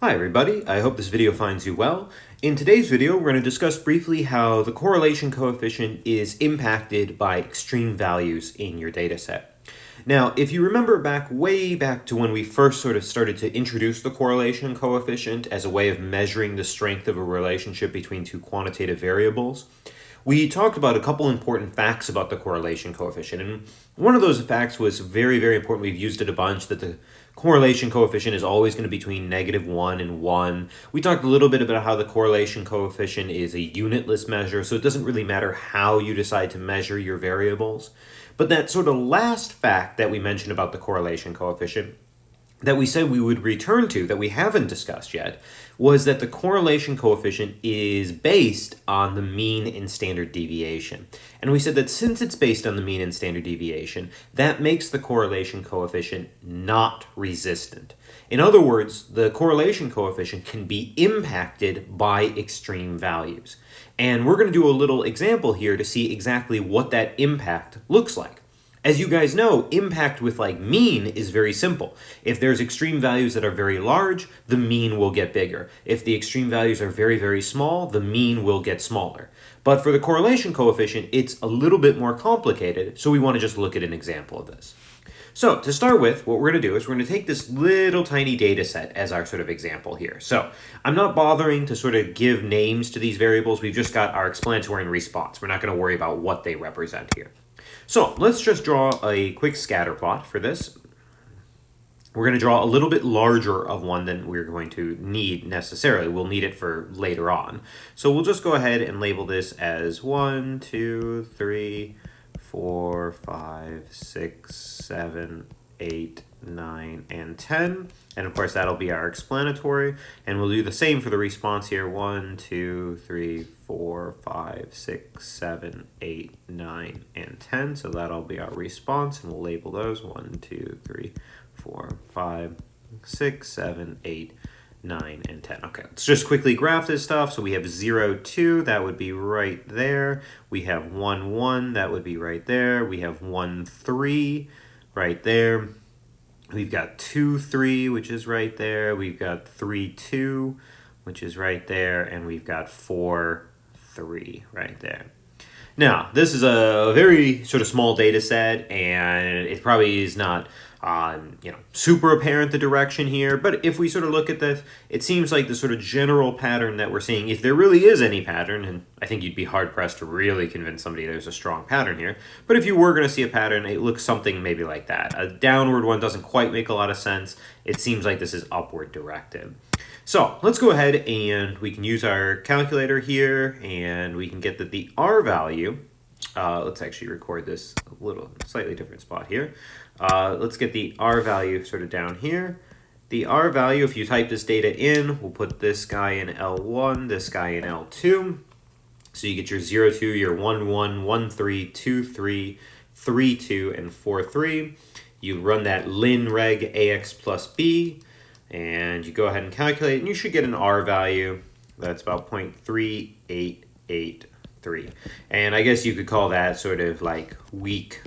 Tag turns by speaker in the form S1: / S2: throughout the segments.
S1: Hi everybody, I hope this video finds you well. In today's video, we're going to discuss briefly how the correlation coefficient is impacted by extreme values in your data set. Now, if you remember way back to when we first sort of started to introduce the correlation coefficient as a way of measuring the strength of a relationship between two quantitative variables, we talked about a couple important facts about the correlation coefficient, and one of those facts was very important. We've used it a bunch, that the correlation coefficient is always going to be between -1 and 1. We talked a little bit about how the correlation coefficient is a unitless measure, so it doesn't really matter how you decide to measure your variables. But that sort of last fact that we mentioned about the correlation coefficient that we said we would return to, that we haven't discussed yet, was that the correlation coefficient is based on the mean and standard deviation. And we said that since it's based on the mean and standard deviation, that makes the correlation coefficient not resistant. In other words, the correlation coefficient can be impacted by extreme values. And we're going to do a little example here to see exactly what that impact looks like. As you guys know, impact with mean is very simple. If there's extreme values that are very large, the mean will get bigger. If the extreme values are very small, the mean will get smaller. But for the correlation coefficient, it's a little bit more complicated, so we want to just look at an example of this. So to start with, what we're going to do is we're going to take this little tiny data set as our sort of example here. So I'm not bothering to sort of give names to these variables. We've just got our explanatory and response. We're not going to worry about what they represent here. So let's just draw a quick scatter plot for this. We're going to draw a little bit larger of one than we're going to need necessarily. We'll need it for later on. So we'll just go ahead and label this as 1, 2, 3, 4, 5, 6, 7, 8, 9, and 10. And of course, that'll be our explanatory. And we'll do the same for the response here. 1, 2, 3, 4, 5, 6, 7, 8, 9, and 10. So that'll be our response. And we'll label those 1, 2, 3, 4, 5, 6, 7, 8, 9, and 10. Okay, let's just quickly graph this stuff. So we have 0, 2, that would be right there. We have 1, 1, that would be right there. We have 1, 3, right there. We've got 2, 3, which is right there. We've got 3, 2, which is right there. And we've got 4, 3 right there. Now, this is a very sort of small data set, and it probably is not super apparent the direction here, but if we sort of look at this, it seems like the sort of general pattern that we're seeing, if there really is any pattern, and I think you'd be hard-pressed to really convince somebody there's a strong pattern here, but if you were going to see a pattern, it looks something maybe like that. A downward one doesn't quite make a lot of sense. It seems like this is upward directed. So let's go ahead and we can use our calculator here, and we can get that the R value, let's actually record this a little slightly different spot here. Let's get the R value sort of down here. The R value, if you type this data in, we'll put this guy in L1, this guy in L2. So you get your 0, 2, your 1, 1, 1, 3, 2, 3, 3, 2, and 4, 3. You run that lin reg AX plus B, and you go ahead and calculate, and you should get an R value that's about 0.3883. And I guess you could call that sort of like weak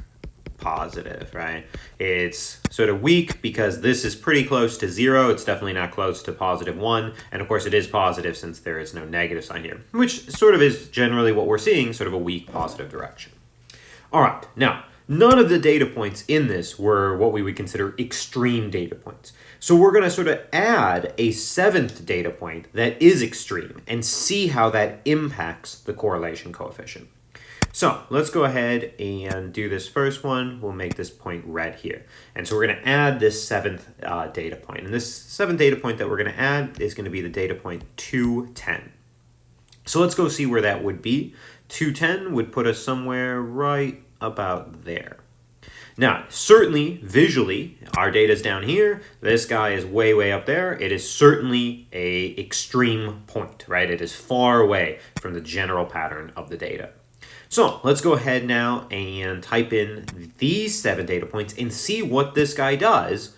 S1: positive, right? It's sort of weak because this is pretty close to 0. It's definitely not close to +1. And of course it is positive since there is no negative sign here, which sort of is generally what we're seeing, sort of a weak positive direction. All right, now, none of the data points in this were what we would consider extreme data points. So we're going to sort of add a 7th data point that is extreme and see how that impacts the correlation coefficient. So let's go ahead and do this first one. We'll make this point red here. And so we're going to add this 7th data point. And this 7th data point that we're going to add is going to be the data point 210. So let's go see where that would be. 210 would put us somewhere right about there. Now, certainly, visually, our data is down here. This guy is way up there. It is certainly a extreme point, right? It is far away from the general pattern of the data. So let's go ahead now and type in these 7 data points and see what this guy does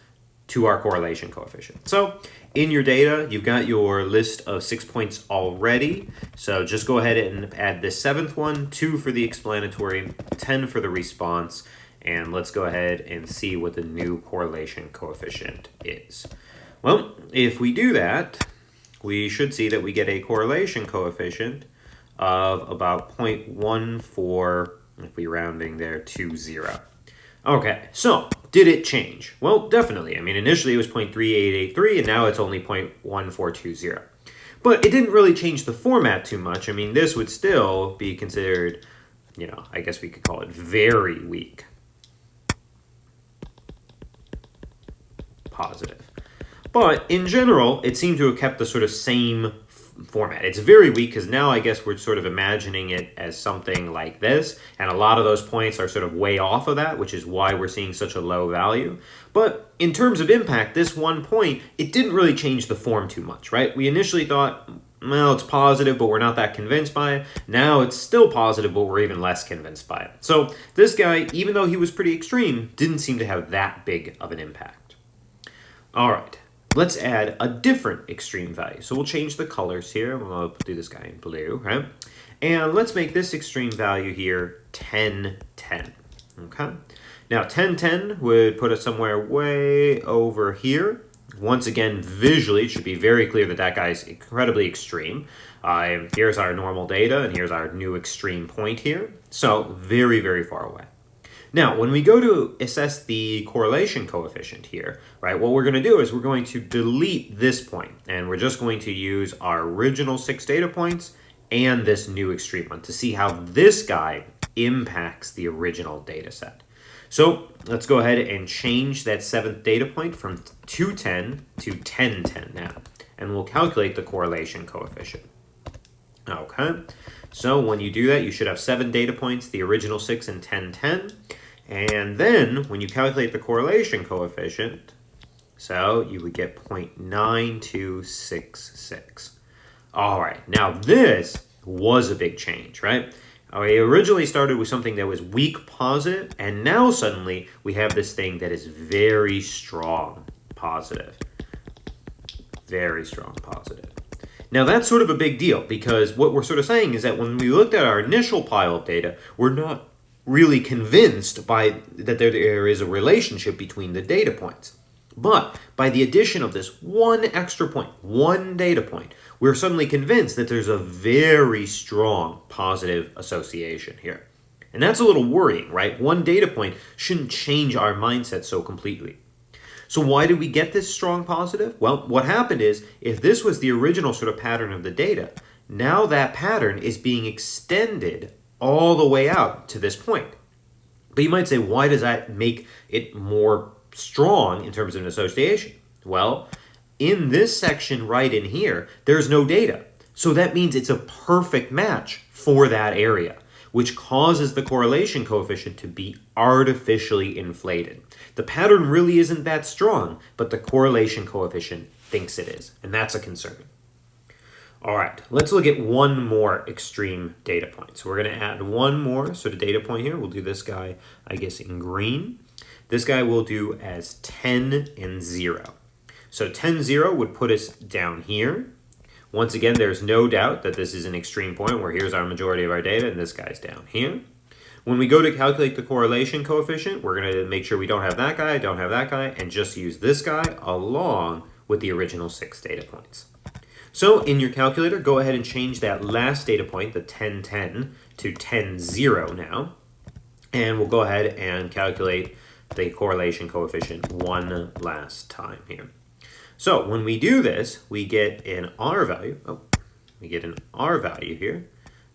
S1: to our correlation coefficient. So in your data, you've got your list of 6 points already. So just go ahead and add this 7th one, 2 for the explanatory, 10 for the response, and let's go ahead and see what the new correlation coefficient is. Well, if we do that, we should see that we get a correlation coefficient of about 0.14, if we're rounding there, to 0. Okay, so did it change? Well, definitely. I mean, initially it was 0.3883, and now it's only 0.1420. But it didn't really change the format too much. I mean, this would still be considered, I guess we could call it very weak positive. But in general, it seemed to have kept the sort of same format. It's very weak because now I guess we're sort of imagining it as something like this, and a lot of those points are sort of way off of that, which is why we're seeing such a low value. But in terms of impact, this 1 point, it didn't really change the form too much, right? We initially thought, well, it's positive, but we're not that convinced by it. Now it's still positive, but we're even less convinced by it. So this guy, even though he was pretty extreme, didn't seem to have that big of an impact. All right. Let's add a different extreme value. So we'll change the colors here. We'll do this guy in blue, right? And let's make this extreme value here 1010, okay? Now 1010 would put us somewhere way over here. Once again, visually, it should be very clear that that guy's incredibly extreme. Here's our normal data, and here's our new extreme point here. So very, very far away. Now, when we go to assess the correlation coefficient here, right, what we're going to do is we're going to delete this point, and we're just going to use our original 6 data points and this new extreme one to see how this guy impacts the original data set. So let's go ahead and change that 7th data point from 210 to 1010 now, and we'll calculate the correlation coefficient. Okay, so when you do that, you should have 7 data points, the original 6 and 1010. And then when you calculate the correlation coefficient, so you would get 0.9266. All right, now this was a big change, right? We originally started with something that was weak positive, and now suddenly we have this thing that is very strong positive. Very strong positive. Now that's sort of a big deal because what we're sort of saying is that when we looked at our initial pile of data, we're not really convinced that there is a relationship between the data points. But by the addition of this one extra point, one data point, we're suddenly convinced that there's a very strong positive association here. And that's a little worrying, right? One data point shouldn't change our mindset so completely. So why did we get this strong positive? Well, what happened is, if this was the original sort of pattern of the data, now that pattern is being extended all the way out to this point. But you might say, why does that make it more strong in terms of an association? Well, in this section right in here, there's no data. So that means it's a perfect match for that area, which causes the correlation coefficient to be artificially inflated. The pattern really isn't that strong, but the correlation coefficient thinks it is, and that's a concern. All right, let's look at one more extreme data point. So we're going to add one more sort of data point here. We'll do this guy, I guess, in green. This guy we'll do as 10 and 0. So 10, 0 would put us down here. Once again, there's no doubt that this is an extreme point where here's our majority of our data and this guy's down here. When we go to calculate the correlation coefficient, we're going to make sure we don't have that guy, and just use this guy along with the original 6 data points. So in your calculator, go ahead and change that last data point, the 1010, to 10.0 now. And we'll go ahead and calculate the correlation coefficient one last time here. So when we do this, we get an R value. Here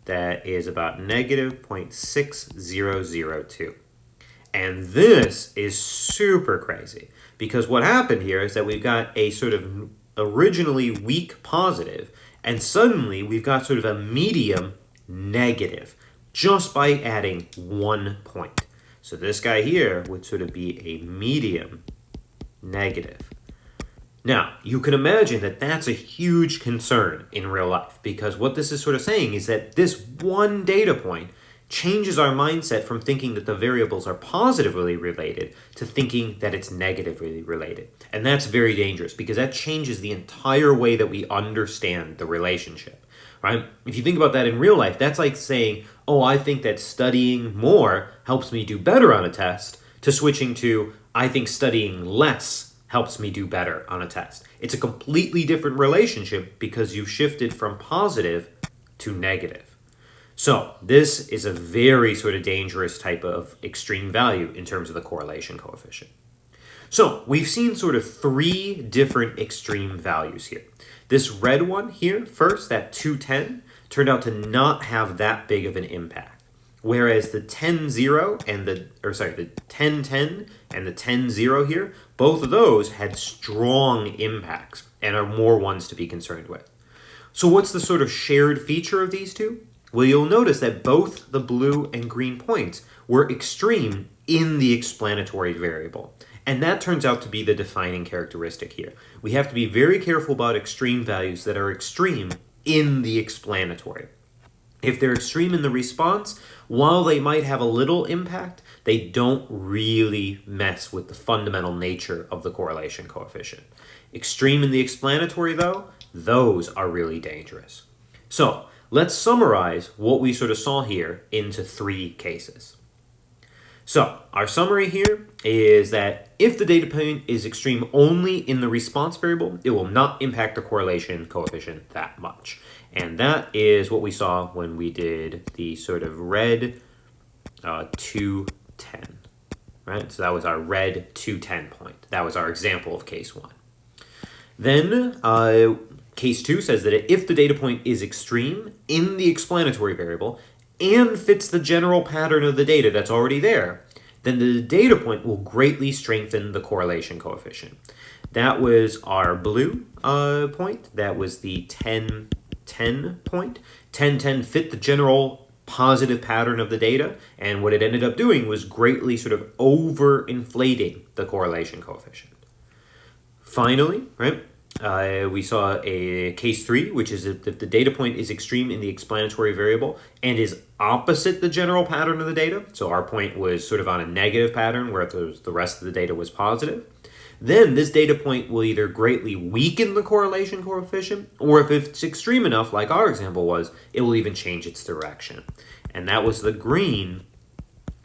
S1: that is about negative 0.6002. And this is super crazy because what happened here is that we've got a sort of originally weak positive, and suddenly we've got sort of a medium negative just by adding 1 point. So this guy here would sort of be a medium negative. Now, you can imagine that that's a huge concern in real life because what this is sort of saying is that this one data point changes our mindset from thinking that the variables are positively related to thinking that it's negatively related. And that's very dangerous because that changes the entire way that we understand the relationship, right? If you think about that in real life, that's like saying, oh, I think that studying more helps me do better on a test, to switching to, I think studying less helps me do better on a test. It's a completely different relationship because you've shifted from positive to negative. So this is a very sort of dangerous type of extreme value in terms of the correlation coefficient. So we've seen sort of three different extreme values here. This red one here, first, that 210, turned out to not have that big of an impact. Whereas the 10-10 and the 10-0 here, both of those had strong impacts and are more ones to be concerned with. So what's the sort of shared feature of these two? Well, you'll notice that both the blue and green points were extreme in the explanatory variable. And that turns out to be the defining characteristic here. We have to be very careful about extreme values that are extreme in the explanatory. If they're extreme in the response, while they might have a little impact, they don't really mess with the fundamental nature of the correlation coefficient. Extreme in the explanatory, though, those are really dangerous. So let's summarize what we sort of saw here into three cases. So our summary here is that if the data point is extreme only in the response variable, it will not impact the correlation coefficient that much. And that is what we saw when we did the sort of red 210, right? So that was our red 210 point. That was our example of case one. Then case two says that if the data point is extreme in the explanatory variable and fits the general pattern of the data that's already there, then the data point will greatly strengthen the correlation coefficient. That was our blue point. That was the 10-10 point. 10-10 fit the general positive pattern of the data, and what it ended up doing was greatly sort of overinflating the correlation coefficient. Finally, right, we saw a case three, which is if the data point is extreme in the explanatory variable and is opposite the general pattern of the data. So our point was sort of on a negative pattern where the rest of the data was positive. Then this data point will either greatly weaken the correlation coefficient, or if it's extreme enough, like our example was, it will even change its direction. And that was the green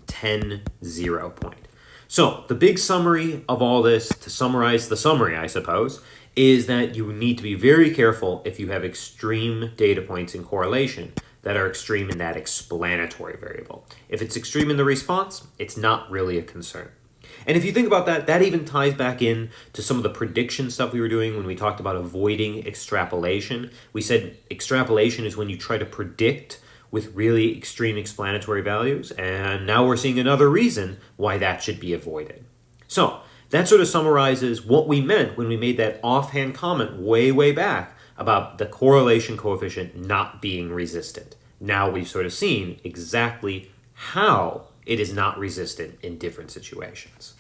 S1: 10-0 point. So the big summary of all this, to summarize the summary, I suppose, is that you need to be very careful if you have extreme data points in correlation that are extreme in that explanatory variable. If it's extreme in the response, it's not really a concern. And if you think about that, that even ties back in to some of the prediction stuff we were doing when we talked about avoiding extrapolation. We said extrapolation is when you try to predict with really extreme explanatory values, and now we're seeing another reason why that should be avoided. So that sort of summarizes what we meant when we made that offhand comment way back about the correlation coefficient not being resistant. Now we've sort of seen exactly how it is not resistant in different situations.